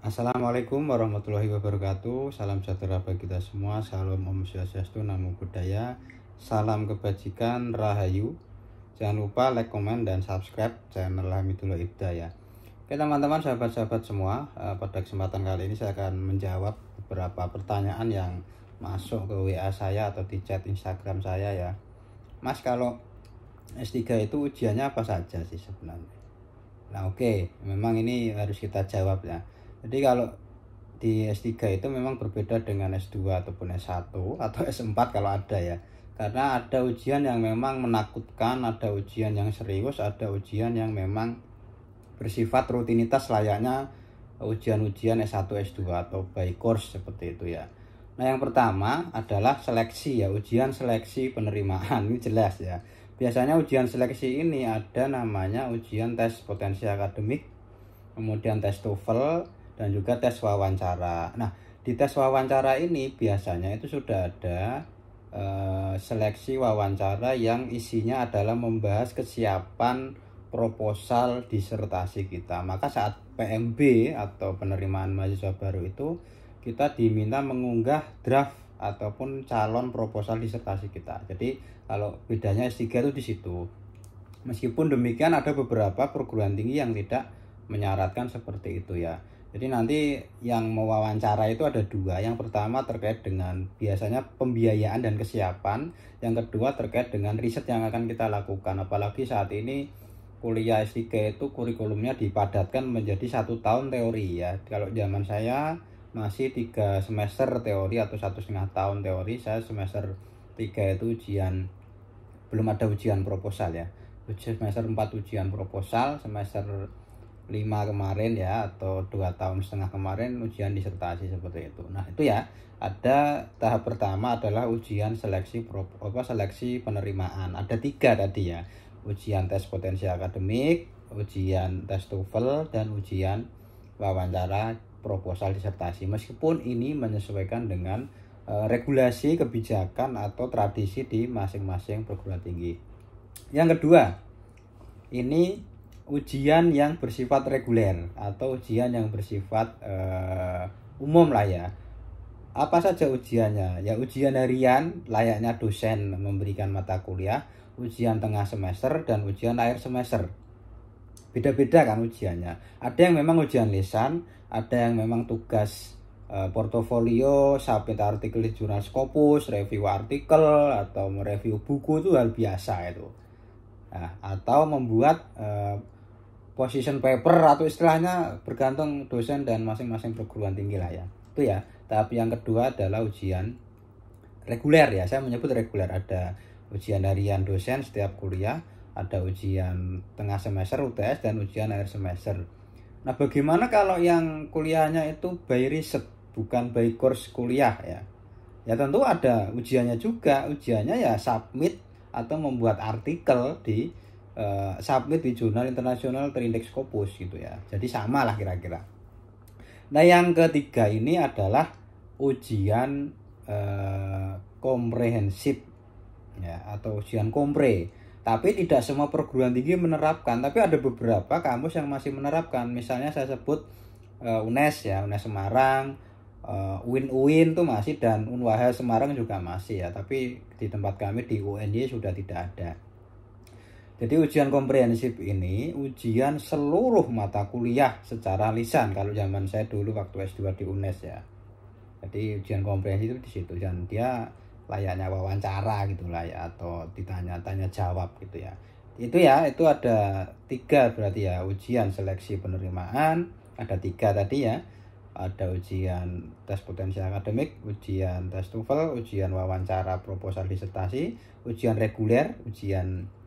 Assalamualaikum warahmatullahi wabarakatuh. Salam sejahtera bagi kita semua. Salam Om Swastiastu, Namo Buddhaya. Salam kebajikan, Rahayu. Jangan lupa like, komen, dan subscribe channel Hamidullah Ibda ya. Oke teman-teman, sahabat-sahabat semua, pada kesempatan kali ini saya akan menjawab beberapa pertanyaan yang masuk ke WA saya atau di chat Instagram saya ya. Mas, kalau S3 itu ujiannya apa saja sih sebenarnya? Nah oke, memang ini harus kita jawab ya. Jadi kalau di S3 itu memang berbeda dengan S2 ataupun S1 atau S4 kalau ada ya. Karena ada ujian yang memang menakutkan, ada ujian yang serius, ada ujian yang memang bersifat rutinitas layaknya ujian-ujian S1, S2 atau by course seperti itu ya. Nah yang pertama adalah seleksi ya, ujian seleksi penerimaan, ini jelas ya. Biasanya ujian seleksi ini ada namanya ujian tes potensi akademik, kemudian tes TOEFL, dan juga tes wawancara. Nah di tes wawancara ini biasanya itu sudah ada seleksi wawancara yang isinya adalah membahas kesiapan proposal disertasi kita. Maka saat PMB atau penerimaan mahasiswa baru itu kita diminta mengunggah draft ataupun calon proposal disertasi kita. Jadi kalau bedanya S3 itu di situ. Meskipun demikian ada beberapa perguruan tinggi yang tidak menyaratkan seperti itu ya. Jadi nanti yang mewawancara itu ada dua. Yang pertama terkait dengan biasanya pembiayaan dan kesiapan. Yang kedua terkait dengan riset yang akan kita lakukan. Apalagi saat ini kuliah S3 itu kurikulumnya dipadatkan menjadi 1 tahun teori ya. Kalau zaman saya masih 3 semester teori atau 1,5 tahun teori. Saya semester 3 itu ujian, belum ada ujian proposal ya. Semester 4 ujian proposal, semester 5 kemarin ya, atau 2,5 tahun kemarin ujian disertasi seperti itu. Nah itu ya, ada tahap pertama adalah ujian seleksi seleksi penerimaan. Ada 3 tadi ya, ujian tes potensi akademik, ujian tes TOEFL, dan ujian wawancara proposal disertasi. Meskipun ini menyesuaikan dengan regulasi, kebijakan, atau tradisi di masing-masing perguruan tinggi. Yang kedua, ini ujian yang bersifat reguler atau ujian yang bersifat umum lah ya. Apa saja ujiannya? Ya ujian harian layaknya dosen memberikan mata kuliah, ujian tengah semester, dan ujian akhir semester. Beda-beda kan ujiannya. Ada yang memang ujian lisan, ada yang memang tugas portofolio, submit artikel di jurnal Scopus, review artikel, atau mereview buku, itu hal biasa itu. Nah, atau membuat position paper, atau istilahnya bergantung dosen dan masing-masing perguruan tinggi lah ya. Itu ya. Tahap yang kedua adalah ujian reguler ya. Saya menyebut reguler. Ada ujian harian dosen setiap kuliah, ada ujian tengah semester UTS, dan ujian akhir semester. Nah, bagaimana kalau yang kuliahnya itu by riset, bukan by course kuliah ya? Ya tentu ada ujiannya juga. Ujiannya ya submit atau membuat artikel di submit di jurnal internasional terindeks Scopus gitu ya. Jadi sama lah kira-kira. Nah yang ketiga ini adalah ujian komprehensif ya, atau ujian kompre. Tapi tidak semua perguruan tinggi menerapkan, tapi ada beberapa kampus yang masih menerapkan. Misalnya saya sebut UNES ya, UNES Semarang, UIN tuh masih, dan Unwaha Semarang juga masih ya. Tapi di tempat kami di UNY sudah tidak ada. Jadi ujian komprehensif ini ujian seluruh mata kuliah secara lisan kalau zaman saya dulu waktu S2 di UNES ya. Jadi ujian komprehensif itu di situ, dan dia layaknya wawancara gitulah ya, atau ditanya-tanya jawab gitu ya. Itu ya, itu ada 3 berarti ya, ujian seleksi penerimaan, ada 3 tadi ya. Ada ujian tes potensi akademik, ujian tes TOEFL, ujian wawancara proposal disertasi, ujian reguler, ujian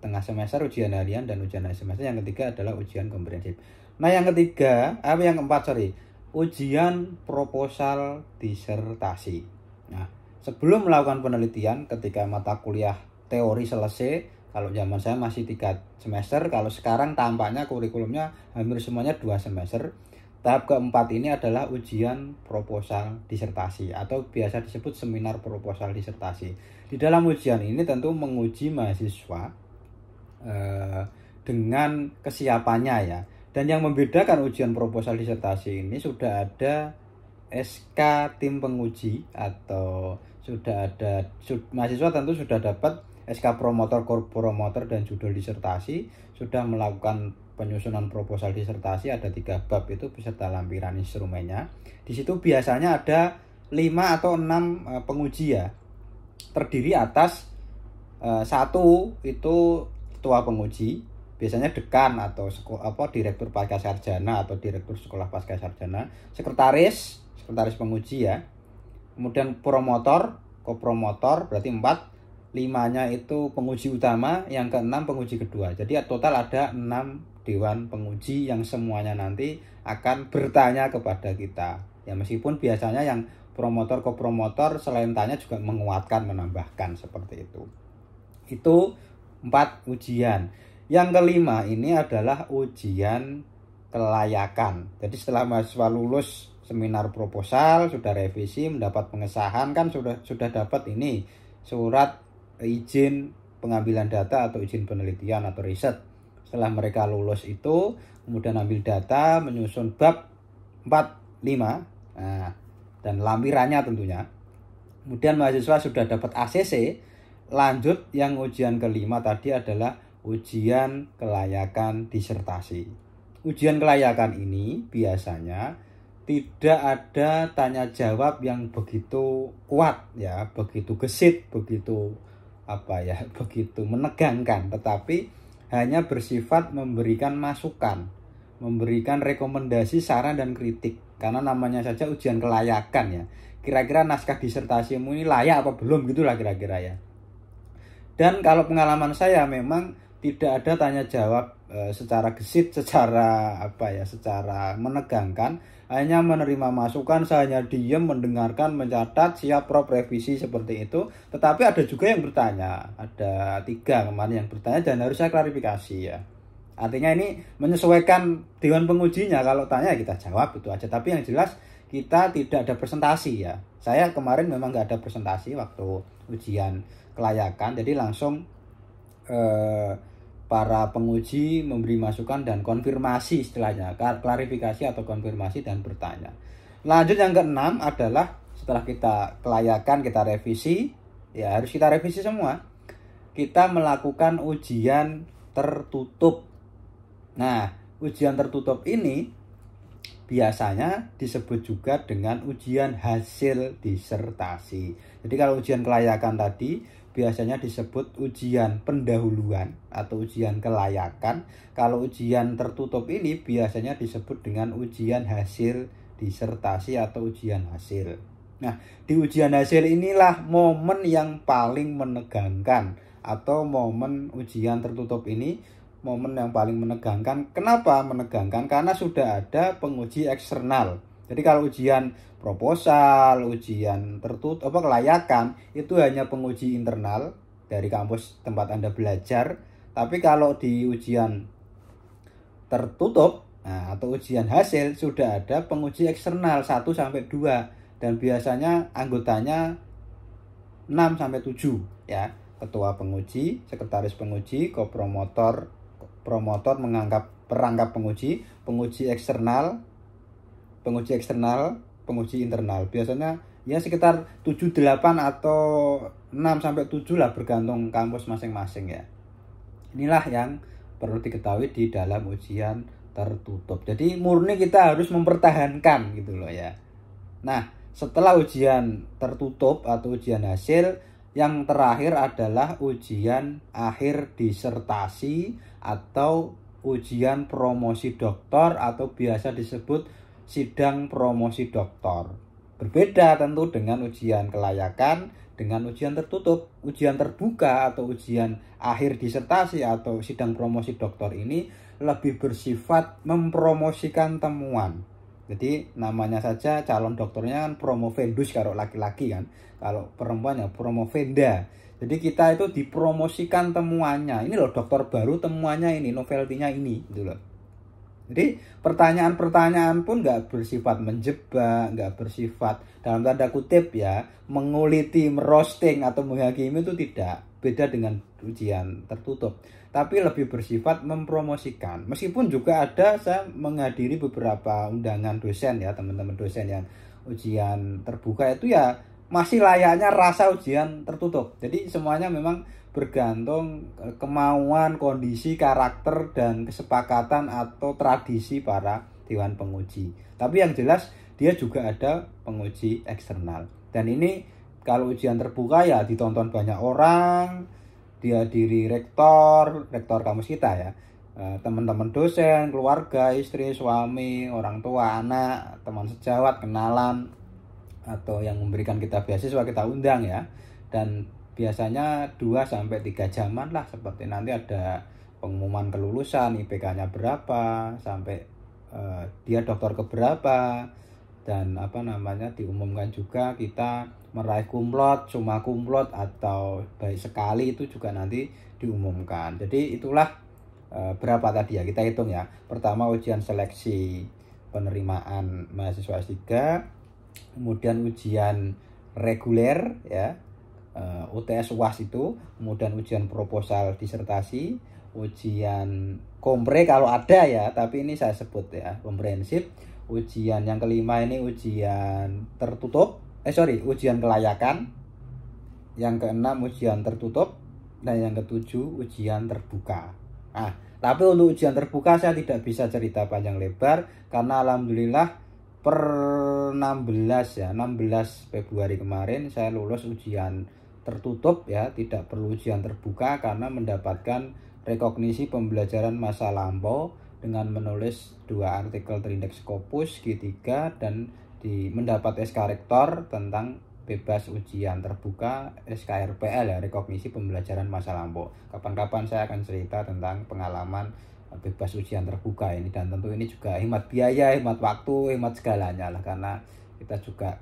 tengah semester, ujian harian, dan ujian akhir semester. Yang ketiga adalah ujian komprehensif. Nah yang keempat ujian proposal disertasi. Nah sebelum melakukan penelitian, ketika mata kuliah teori selesai, kalau zaman saya masih 3 semester, kalau sekarang tampaknya kurikulumnya hampir semuanya 2 semester. Tahap keempat ini adalah ujian proposal disertasi atau biasa disebut seminar proposal disertasi. Di dalam ujian ini tentu menguji mahasiswa dengan kesiapannya ya. Dan yang membedakan ujian proposal disertasi ini sudah ada SK tim penguji atau sudah ada mahasiswa tentu sudah dapat SK promotor, promotor dan judul disertasi, sudah melakukan penyusunan proposal disertasi, ada 3 bab itu beserta lampiran instrumennya. Di situ biasanya ada 5 atau 6 penguji ya. Terdiri atas 1 itu ketua penguji, biasanya dekan atau direktur pasca sarjana atau direktur sekolah pasca sarjana, sekretaris penguji ya. Kemudian promotor, kopromotor berarti 4, 5-nya itu penguji utama, yang ke-6 penguji kedua. Jadi total ada 6 dewan penguji yang semuanya nanti akan bertanya kepada kita. Ya meskipun biasanya yang promotor, kopromotor selain tanya juga menguatkan, menambahkan seperti itu. Itu 4 ujian. Yang kelima ini adalah ujian kelayakan. Jadi setelah mahasiswa lulus seminar proposal, sudah revisi, mendapat pengesahan, kan sudah dapat ini surat izin pengambilan data atau izin penelitian atau riset. Setelah mereka lulus itu, kemudian ambil data, menyusun bab 4, 5, dan lampirannya tentunya. Kemudian mahasiswa sudah dapat ACC, lanjut yang ujian kelima tadi adalah ujian kelayakan disertasi. Ujian kelayakan ini biasanya tidak ada tanya jawab yang begitu kuat ya, begitu gesit, begitu begitu menegangkan, tetapi hanya bersifat memberikan masukan, memberikan rekomendasi, saran dan kritik. Karena namanya saja ujian kelayakan ya. Kira-kira naskah disertasimu ini layak apa belum, gitulah kira-kira ya. Dan kalau pengalaman saya memang tidak ada tanya jawab secara gesit, secara secara menegangkan, hanya menerima masukan, saya hanya diam, mendengarkan, mencatat, siap prop revisi seperti itu. Tetapi ada juga yang bertanya, ada 3 kemarin yang bertanya dan harus saya klarifikasi ya. Artinya ini menyesuaikan dewan pengujinya, kalau tanya kita jawab itu aja. Tapi yang jelas kita tidak ada presentasi ya. Saya kemarin memang nggak ada presentasi waktu ujian kelayakan, jadi langsung para penguji memberi masukan dan konfirmasi, istilahnya klarifikasi atau konfirmasi dan bertanya. Lanjut yang ke-6 adalah setelah kita kelayakan, kita revisi ya, harus kita revisi semua, kita melakukan ujian tertutup. Nah, ujian tertutup ini biasanya disebut juga dengan ujian hasil disertasi. Jadi kalau ujian kelayakan tadi biasanya disebut ujian pendahuluan atau ujian kelayakan. Kalau ujian tertutup ini biasanya disebut dengan ujian hasil disertasi atau ujian hasil. Nah, di ujian hasil inilah momen yang paling menegangkan, atau momen ujian tertutup ini momen yang paling menegangkan. Kenapa menegangkan? Karena sudah ada penguji eksternal. Jadi kalau ujian proposal, ujian tertutup, kelayakan, itu hanya penguji internal dari kampus tempat Anda belajar. Tapi kalau di ujian tertutup atau ujian hasil sudah ada penguji eksternal 1-2 dan biasanya anggotanya 6-7 ya. Ketua penguji, sekretaris penguji, kopromotor, promotor perangkap penguji, penguji eksternal, penguji internal. Biasanya ya sekitar 7-8 atau 6-7 lah, bergantung kampus masing-masing ya. Inilah yang perlu diketahui di dalam ujian tertutup. Jadi murni kita harus mempertahankan gitu loh ya. Nah, setelah ujian tertutup atau ujian hasil, yang terakhir adalah ujian akhir disertasi atau ujian promosi doktor atau biasa disebut sidang promosi doktor. Berbeda tentu dengan ujian kelayakan, dengan ujian tertutup. Ujian terbuka atau ujian akhir disertasi atau sidang promosi doktor ini lebih bersifat mempromosikan temuan. Jadi namanya saja calon dokternya kan promovendus kalau laki-laki kan. Kalau perempuan ya promovenda. Jadi kita itu dipromosikan temuannya. Ini loh dokter baru, temuannya ini, novelty-nya ini gitu loh. Jadi pertanyaan-pertanyaan pun nggak bersifat menjebak, nggak bersifat dalam tanda kutip ya menguliti, merosting atau menghakimi, itu tidak. beda dengan ujian tertutup, tapi lebih bersifat mempromosikan. Meskipun juga ada saya menghadiri beberapa undangan dosen ya, teman-teman dosen yang ujian terbuka itu ya masih layaknya rasa ujian tertutup. Jadi semuanya memang bergantung kemauan, kondisi, karakter, dan kesepakatan atau tradisi para dewan penguji. Tapi yang jelas dia juga ada penguji eksternal. Dan ini kalau ujian terbuka ya ditonton banyak orang, dihadiri rektor kampus kita ya, teman-teman dosen, keluarga, istri, suami, orang tua, anak, teman sejawat, kenalan, atau yang memberikan kita beasiswa kita undang ya. Dan biasanya 2-3 jaman lah, seperti nanti ada pengumuman kelulusan, IPK-nya berapa, sampai dia doktor keberapa, dan diumumkan juga kita meraih kumlot, summa kumlot, atau baik sekali itu juga nanti diumumkan. Jadi itulah berapa tadi ya, kita hitung ya. Pertama ujian seleksi penerimaan mahasiswa S3, kemudian ujian reguler ya, UTS UAS itu, kemudian ujian proposal disertasi, ujian kompre kalau ada ya, tapi ini saya sebut ya komprehensif. Ujian yang kelima ini ujian tertutup, ujian kelayakan. Yang keenam ujian tertutup, dan yang ketujuh ujian terbuka. Tapi untuk ujian terbuka saya tidak bisa cerita panjang lebar karena alhamdulillah per 16 Februari kemarin saya lulus ujian tertutup ya, tidak perlu ujian terbuka karena mendapatkan rekognisi pembelajaran masa lampau dengan menulis 2 artikel terindeks Scopus G3 dan mendapat SK Rektor tentang bebas ujian terbuka, SKRPL ya, rekognisi pembelajaran masa lampau. Kapan-kapan saya akan cerita tentang pengalaman bebas ujian terbuka ini, dan tentu ini juga hemat biaya, hemat waktu, hemat segalanya lah, karena kita juga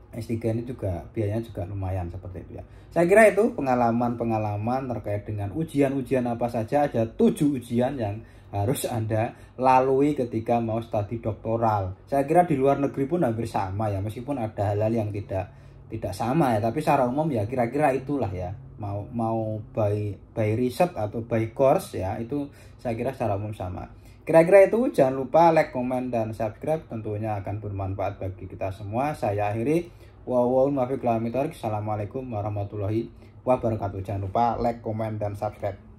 S3 ini juga biayanya juga lumayan seperti itu ya. Saya kira itu pengalaman-pengalaman terkait dengan ujian-ujian apa saja. Ada 7 ujian yang harus Anda lalui ketika mau studi doktoral. Saya kira di luar negeri pun hampir sama ya, meskipun ada hal-hal yang tidak sama ya, tapi secara umum ya kira-kira itulah ya. Mau by riset atau by course ya, itu saya kira secara umum sama. Kira-kira itu, jangan lupa like, comment, dan subscribe, tentunya akan bermanfaat bagi kita semua. Saya akhiri, Assalamualaikum warahmatullahi wabarakatuh. Jangan lupa like, comment, dan subscribe.